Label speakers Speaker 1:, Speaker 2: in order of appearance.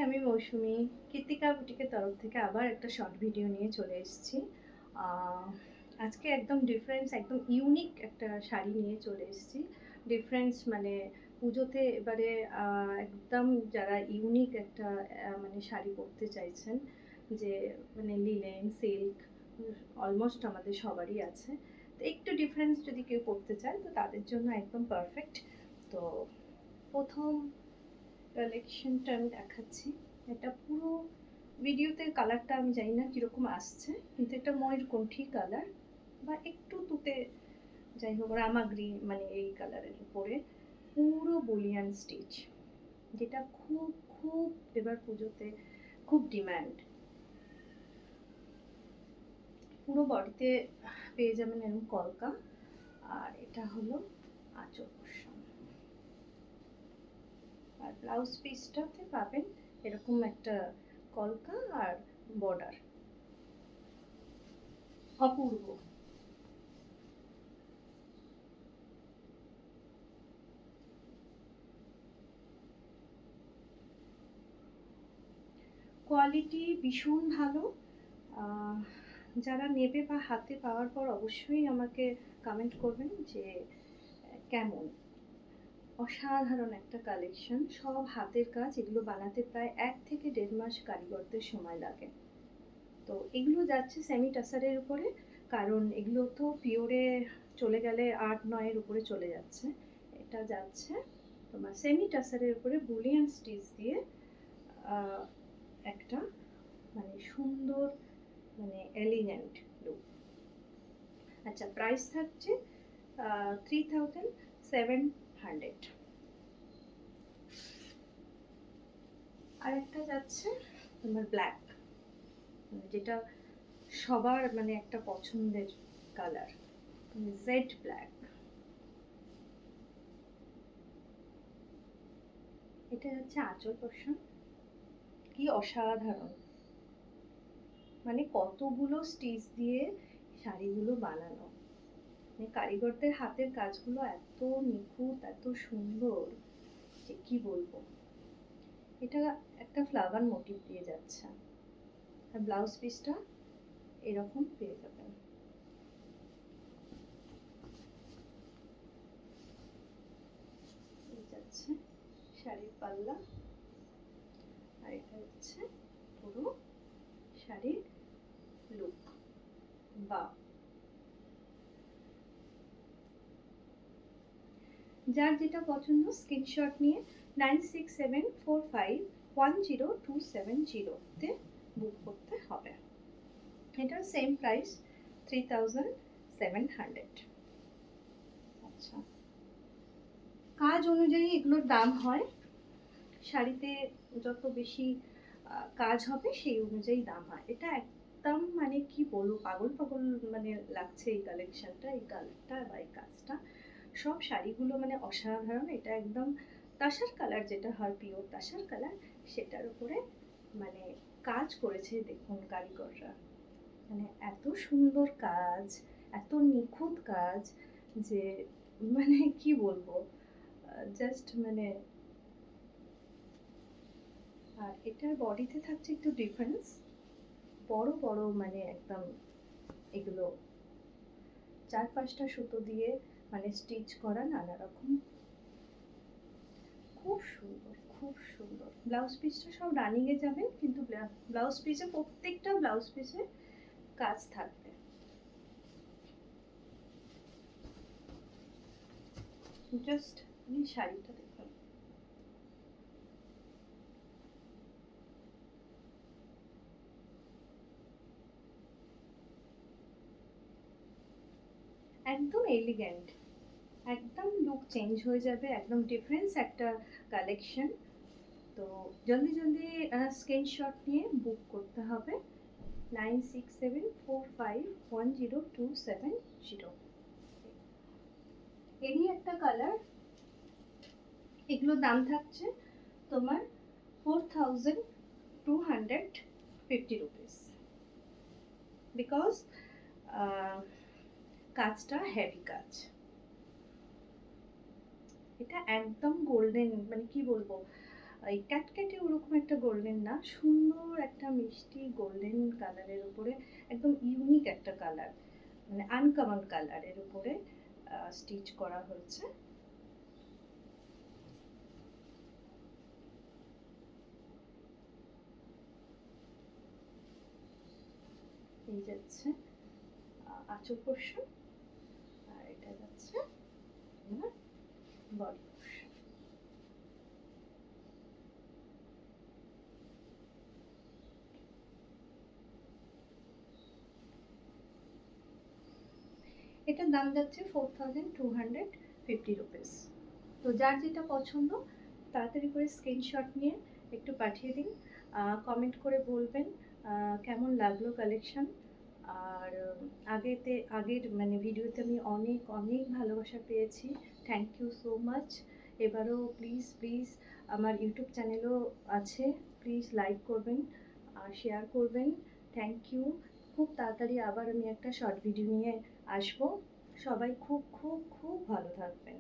Speaker 1: আমি মৌসুমি কৃতিকা বুটিকের তরফ থেকে আবার একটা শর্ট ভিডিও নিয়ে চলে এসেছি। আজকে একদম ডিফারেন্স, একদম ইউনিক একটা শাড়ি নিয়ে চলে এসেছি। ডিফারেন্স মানে পুজোতে এবারে একদম যারা ইউনিক একটা মানে শাড়ি পরতে চাইছেন, যে মানে লিনেন সিল্ক অলমোস্ট আমাদের সবারই আছে, তো একটু ডিফারেন্স যদি কেউ পরতে চায় তো তাদের জন্য একদম পারফেক্ট। তো প্রথম কালেকশনটা আমি দেখাচ্ছি। এটা পুরো ভিডিওতে কালারটা আমি জানি না কীরকম আসছে, কিন্তু এটা ময়ূরকণ্ঠী কালার বা একটু তুতে, যাই হোক রামা গ্রিন, মানে এই কালারের উপরে পুরো বলিয়ান স্টিচ, যেটা খুব খুব এবার পুজোতে খুব ডিম্যান্ড। পুরো বডিতে পেয়ে যাবেন এরকম কলকা, আর এটা হলো আঁচল পোর্শন, আর ব্লাউজ পিসটাতে পাবেন এরকম একটা কলকা আর বর্ডার। অপূর্ব। কোয়ালিটি ভীষণ ভালো। যারা নেবে বা হাতে পাওয়ার পর অবশ্যই আমাকে কমেন্ট করবেন যে কেমন। অসাধারণ একটা কালেকশন, সব হাতের কাজ। এগুলো বানাতে প্রায় 1 থেকে 1.5 মাস কারিগরদের সময় লাগে। তো এগুলো যাচ্ছে সেমি টাসারের উপরে, কারণ এগুলো তো পিওরে চলে গেলে 8-9 উপরে চলে যাচ্ছে। এটা যাচ্ছে তোমার সেমি টাসারের উপরে বুলিয়ান স্টিচ দিয়ে একটা মানে সুন্দর, মানে এলিগেন্ট লুক। আচ্ছা, প্রাইস থাকছে 3700। আর একটা যাচ্ছে তোমার ব্ল্যাক, যেটা সবার মানে একটা পছন্দের কালার, জেড ব্ল্যাক। এটা যাচ্ছে আঁচল পোর্শন। কি অসাধারণ, মানে কতগুলো স্টিচ দিয়ে শাড়িগুলো বানানো, মানে কারিগরদের হাতের কাজগুলো এত নিখুঁত, এত সুন্দর যে কি বলবো। এটা একটা ফ্লাওয়ার মোটিভ দিয়ে যাচ্ছে, আর ব্লাউজ পিসটা এরকম পেয়ে যাবেন। এই যাচ্ছে শাড়ির পাল্লা, আর এটা হচ্ছে পুরো শাড়ির লুক। বা যার যেটা পছন্দ স্ক্রিনশট নিয়ে 9674510270 বুক করতে হবে। এটার সেম প্রাইস 3700। আচ্ছা, কাজ অনুযায়ী এগুলোর দাম হয়। শাড়িতে যত বেশি কাজ হবে সেই অনুযায়ী দাম হয়। এটা একদম মানে কি বলবো, পাগল পাগল মানে লাগছে এই কালেকশনটা, এই কালারটা বা এই কাজটা। সব শাড়িগুলো মানে অসাধারণ। এটা একদম তাসার কালার, যেটা হয় পিওর তাসার কালার, সেটার উপরে মানে কাজ করেছে দেখুন কারিগররা। মানে এত সুন্দর কাজ, এত নিখুঁত কাজ যে মানে কি বলবো, জাস্ট মানে। আর এটার বডিতে থাকছে একটু ডিফারেন্স, বড় বড় মানে একদম এগুলো 4-5টা সুতো দিয়ে মানে স্টিচ করা নানা রকম। খুব সুন্দর, খুব সুন্দর। ব্লাউজ পিসটা সব রানিং এ যাবে, কিন্তু ব্লাউজ পিসে প্রত্যেকটা ব্লাউজ পিসে কাজ থাকবে। জাস্ট এই শাড়িটা দেখুন, একদম এলিগেন্ট, একদম লুক চেঞ্জ হয়ে যাবে, একদম ডিফারেন্স একটা কালেকশন। তো জলদি জলদি স্ক্রিনশট নিয়ে বুক করতে হবে 9674510270। এরই একটা কালার, এগুলোর দাম থাকছে তোমার 4250 রুপিস, বিকজ কাজটা হেভি কাজ। এটা একদম গোল্ডেন, মানে কি বলবো, এই ক্যাটক্যাটে ওরকম একটা গোল্ডেন না, সুন্দর একটা মিষ্টি গোল্ডেন কালারের উপরে, একদম ইউনিক একটা কালার, মানে আনকমন কালারের উপরে স্টিচ করা হয়েছে। এই যাচ্ছে আঁচল পোর্শন, আর এটা যাচ্ছে আমার বডি পোর্শন। এটার দাম যাচ্ছে 4250 রুপিস। তো যার যেটা পছন্দ তাড়াতাড়ি করে স্ক্রিনশট নিয়ে একটু পাঠিয়ে দিন, কমেন্ট করে বলবেন কেমন লাগলো কালেকশন। আর আগের মানে ভিডিওতে আমি অনেক অনেক ভালোবাসা পেয়েছি, থ্যাংক ইউ সো মাচ। এবারও প্লিজ প্লিজ আমার ইউটিউব চ্যানেলও আছে, প্লিজ লাইক করবেন আর শেয়ার করবেন, থ্যাংক ইউ। খুব তাড়াতাড়ি আবার আমি একটা শর্ট ভিডিও নিয়ে আসবো। সবাই খুব খুব খুব ভালো থাকবেন।